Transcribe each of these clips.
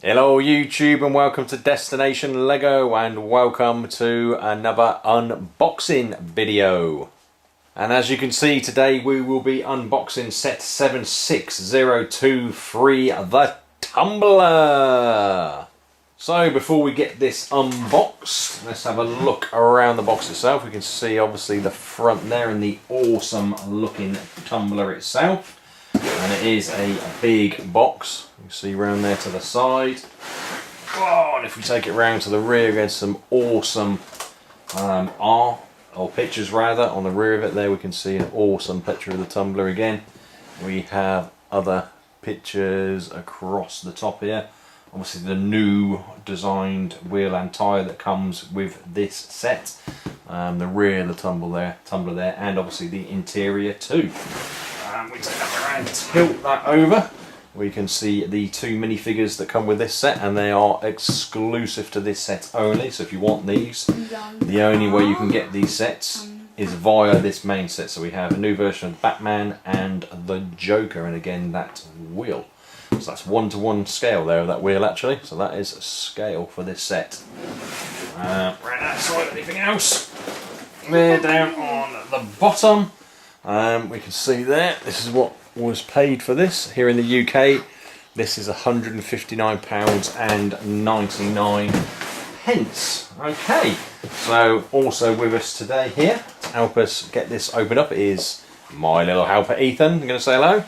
Hello YouTube and welcome to Destination Lego and welcome to another unboxing video. And as you can see, today we will be unboxing set 76023, the Tumbler. So before we get this unboxed, let's have a look around the box itself. We can see obviously the front there and the awesome looking Tumbler itself. And it is a big box. You can see around there to the side. Oh, and if we take it round to the rear, there's some awesome art, or pictures rather, on the rear of it there. We can see an awesome picture of the Tumbler again. We have other pictures across the top here. Obviously the new designed wheel and tyre that comes with this set. The rear of the Tumbler there, and obviously the interior too. We take that around, tilt that over. We can see the two minifigures that come with this set, and they are exclusive to this set only. So if you want these, the only way you can get these sets is via this main set. So we have a new version of Batman and the Joker, and again that wheel. So that's 1-to-1 scale there of that wheel actually. So that is scale for this set. Right outside, anything else? There down on the bottom. We can see there, this is what was paid for this. Here in the UK, this is £159.99. Okay, so also with us today here to help us get this opened up is my little helper Ethan. I'm going to say hello.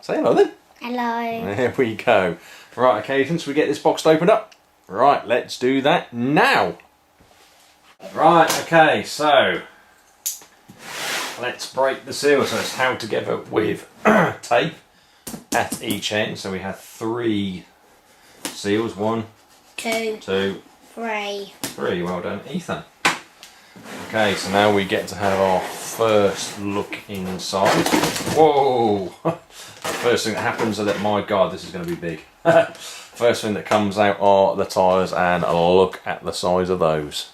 Say hello then. Hello. There we go. Right, okay Ethan, so we get this box opened up. Right, let's do that now. Right, okay, so let's break the seal. So it's held together with tape at each end. So we have 3 seals. 1, 2, 3. Well done, Ethan. Okay, so now we get to have our first look inside. Whoa! First thing that happens is that, my God, this is going to be big. First thing that comes out are the tyres, and look at the size of those.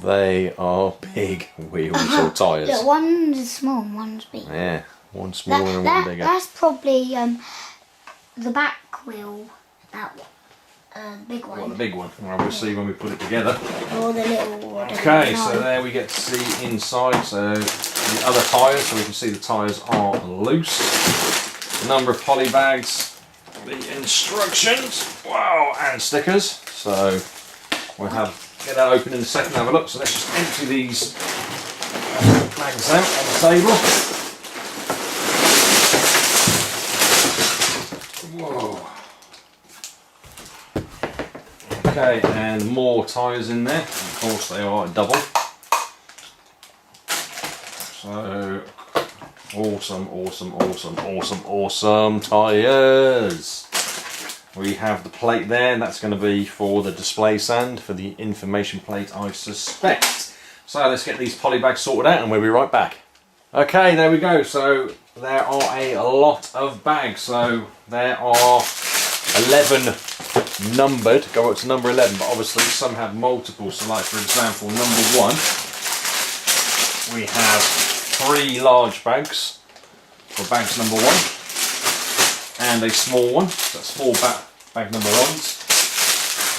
They are big wheels or tyres. Look, one's small and one's big. Yeah, one smaller and one bigger. That's probably the back wheel, that one. Big one. Well, the big one. Well, we'll see when we put it together. Or the little one. Okay, so there we get to see inside. So the other tyres, so we can see the tyres are loose. The number of poly bags, the instructions, wow, and stickers. So we'll get that open in a second and have a look. So let's just empty these bags out on the table. Whoa. Okay, and more tyres in there. Of course they are double. So awesome tyres. We have the plate there, and that's going to be for the display stand, for the information plate I suspect. So let's get these poly bags sorted out and we'll be right back. Okay, there we go. So there are a lot of bags. So there are 11 numbered, go up to number 11, but obviously some have multiple. So like for example, number 1, we have 3 large bags for bags number 1. And a small one, so that's 4 bag number 1s.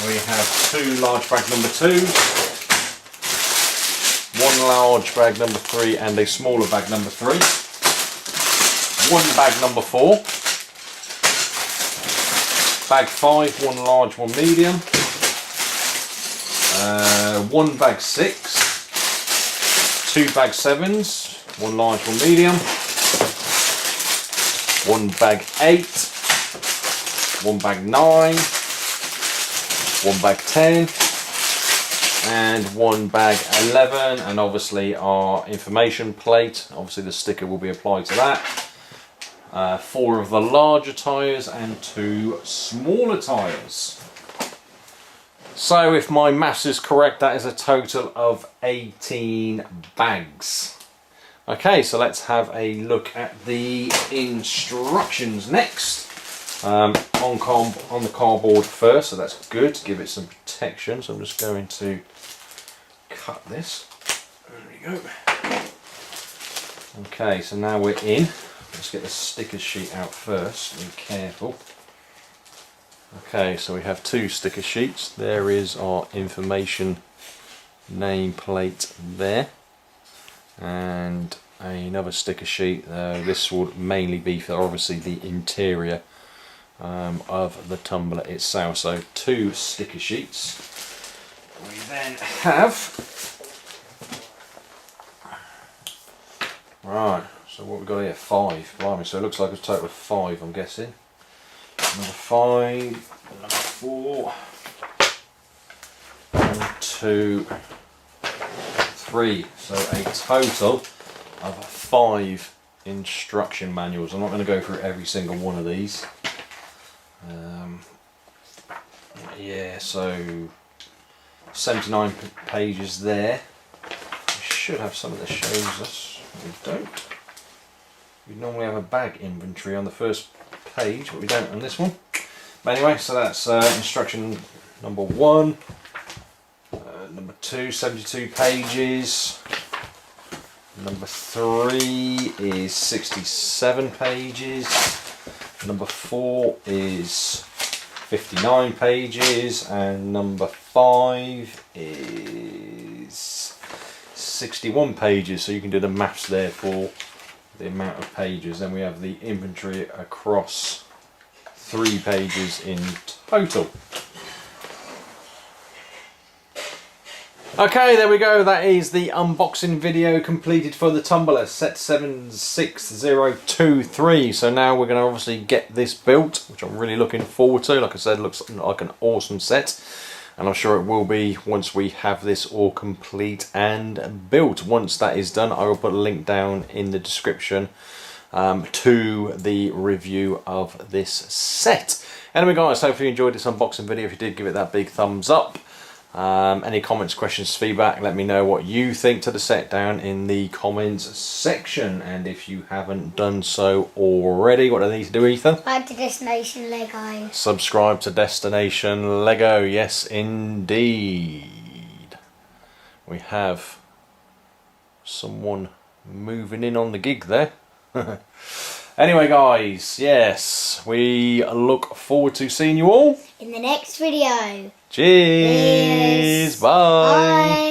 We have 2 large bag number 2s, 1 large bag number 3 and a smaller bag number 3, 1 bag number 4, bag 5, 1 large, 1 medium, 1 bag 6, 2 bag 7s, 1 large, 1 medium, 1 bag 8, 1 bag 9, 1 bag 10, and 1 bag 11, and obviously our information plate, obviously the sticker will be applied to that. 4 of the larger tyres and 2 smaller tyres. So if my maths is correct, that is a total of 18 bags. Okay, so let's have a look at the instructions next. On the cardboard first, so that's good to give it some protection. So I'm just going to cut this. There we go. Okay, so now we're in. Let's get the sticker sheet out first. Be careful. Okay, so we have 2 sticker sheets. There is our information nameplate there, and another sticker sheet. This would mainly be for obviously the interior of the tumbler itself. So 2 sticker sheets. We then have, right, so what we've got here, 5. Blimey, so it looks like a total of 5, I'm guessing. Number 5, number 4, 1, 2, 3. So a total of 5 instruction manuals. I'm not going to go through every single one of these. Yeah, so 79 pages there. We should have some of this shows us. We don't. We normally have a bag inventory on the first page, but we don't on this one. But anyway, so that's instruction number 1. Number 2, 72 pages. Number 3 is 67 pages. Number 4 is 59 pages, and number 5 is 61 pages. So you can do the maths there for the amount of pages. Then we have the inventory across 3 pages in total. Okay, there we go. That is the unboxing video completed for the Tumbler set 76023. So now we're going to obviously get this built, which I'm really looking forward to. Like I said, it looks like an awesome set, and I'm sure it will be once we have this all complete and built. Once that is done, I will put a link down in the description to the review of this set. Anyway guys, hopefully you enjoyed this unboxing video. If you did, give it that big thumbs up. Any comments, questions, feedback, let me know what you think to the set down in the comments section. And if you haven't done so already, what do I need to do, Ethan? Like to Destination Lego. Subscribe to Destination Lego. Yes indeed. We have someone moving in on the gig there. Anyway guys, yes, we look forward to seeing you all in the next video. Cheers. Bye. Bye.